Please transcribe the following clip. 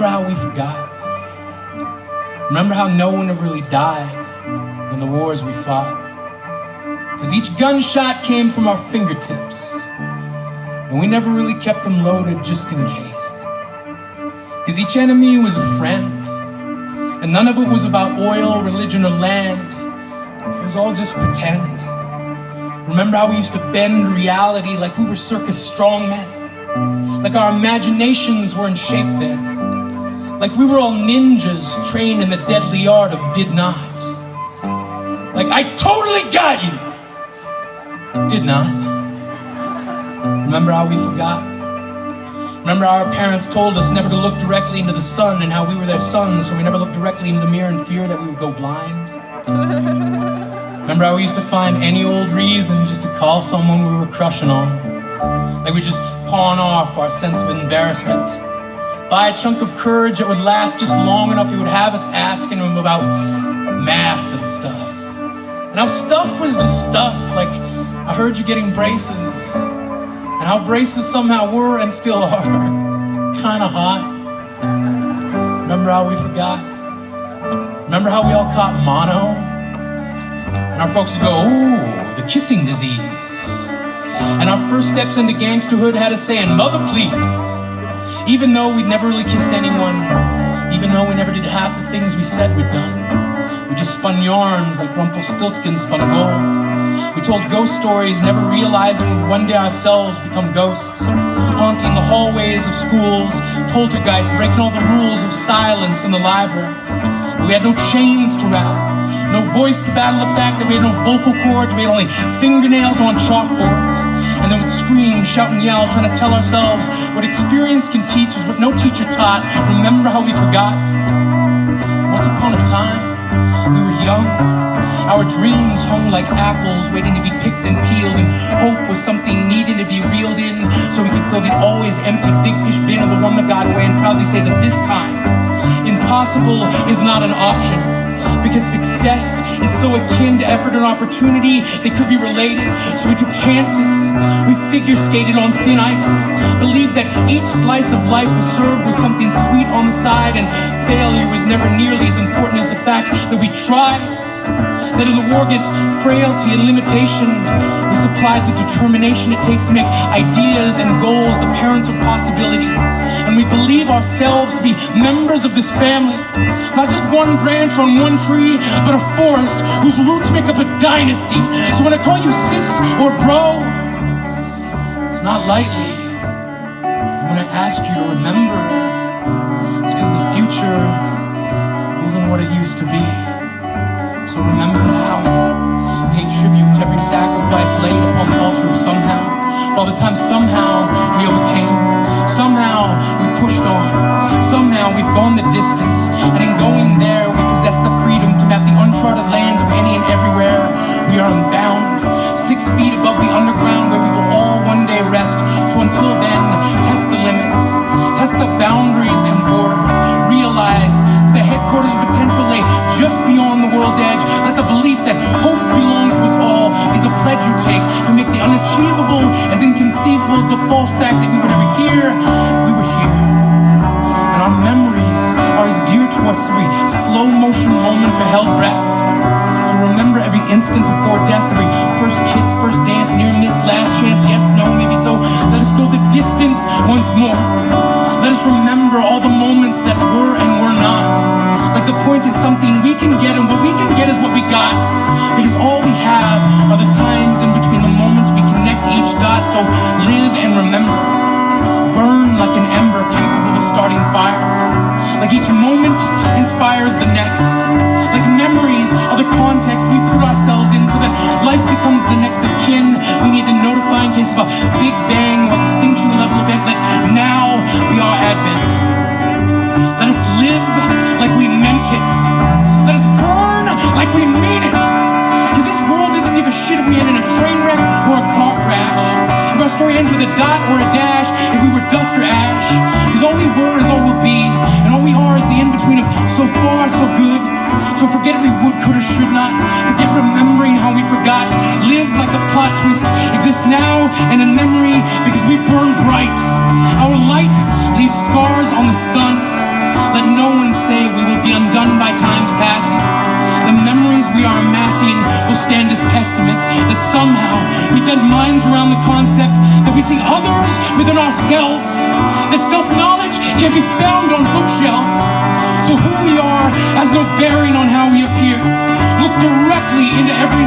Remember how we forgot? Remember how no one ever really died in the wars we fought? Because each gunshot came from our fingertips, and we never really kept them loaded just in case. Because each enemy was a friend, and none of it was about oil, religion, or land. It was all just pretend. Remember how we used to bend reality like we were circus strongmen? Like our imaginations were in shape then. Like we were all ninjas trained in the deadly art of did not. Like I totally got you! Did not. Remember how we forgot? Remember how our parents told us never to look directly into the sun, and how we were their sons, so we never looked directly into the mirror in fear that we would go blind? Remember how we used to find any old reason just to call someone we were crushing on? Like we just pawn off our sense of embarrassment. Buy a chunk of courage that would last just long enough it would have us asking him about math and stuff. And how stuff was just stuff, like I heard you getting braces. And how braces somehow were and still are kinda hot. Remember how we forgot? Remember how we all caught mono? And our folks would go, ooh, the kissing disease. And our first steps into gangsterhood had us saying, mother please. Even though we'd never really kissed anyone, even though we never did half the things we said we'd done. We just spun yarns like Rumpelstiltskin spun gold. We told ghost stories, never realizing we'd one day ourselves become ghosts, haunting the hallways of schools, poltergeists, breaking all the rules of silence in the library. But we had no chains to rattle, no voice to battle the fact that we had no vocal cords, we had only fingernails on chalkboards. And then we'd scream, shout and yell, trying to tell ourselves what experience can teach us, what no teacher taught. Remember how we forgot? Once upon a time, we were young. Our dreams hung like apples, waiting to be picked and peeled, and hope was something needing to be reeled in, so we could fill the always empty big fish bin of the one that got away, and proudly say that this time, impossible is not an option. Because success is so akin to effort and opportunity, they could be related. So we took chances, we figure skated on thin ice, believed that each slice of life was served with something sweet on the side, and failure was never nearly as important as the fact that we tried. That in the war against frailty and limitation, we supplied the determination it takes to make ideas and goals the parents of possibility. And we believe ourselves to be members of this family, not just one branch on one tree, but a forest whose roots make up a dynasty. So when I call you sis or bro, it's not lightly. And when I ask you to remember, it's because the future isn't what it used to be. So remember now, pay tribute to every sacrifice laid upon the altar of somehow. For all the time somehow we overcame, somehow we pushed on, somehow we've gone the distance, and in going there we possess the freedom to map the uncharted lands of any and everywhere. We are unbound, 6 feet above the underground where we will all one day rest. So until then, test the limits, test the boundaries and borders, realize the headquarters of potential lay just beyond the world's edge. Let the belief that hope belongs to us all be the pledge you take to make the unachievable as inconceivable as the false fact that we were never here. We were here. And our memories are as dear to us every slow motion moment or held breath. So remember every instant before death, every first kiss, first dance, near miss, last chance, yes, no, maybe so. Let us go the distance once more. Let us remember all the moments that were and were not. Like the point is something we can get, and what we can get is what we got. Because all we have are the times in between the moments we connect each dot. So live and remember. Burn like an ember capable of starting fires. Like each moment inspires the next. Like memories are the context we put ourselves in so that life becomes the next of kin we need to notify in case of a big bang or extinction level event. Like now we are Advent. Let us live like we meant it. Let us burn like we mean it. Because this world doesn't give a shit if we end in a train wreck or a car crash. If our story ends with a dot or a dash, if we were dust or ash. Because all we were is all we'll be, and all we are is the in-between of so far, so good. So forget every would, could, or should not. Forget remembering how we forgot. Live like a plot twist. Exist now and in memory because we burn bright. Our light leaves scars on the sun. say we will be undone by time's passing. The memories we are amassing will stand as testament that somehow we bent minds around the concept that we see others within ourselves, that self-knowledge can be found on bookshelves. So who we are has no bearing on how we appear. Look directly into every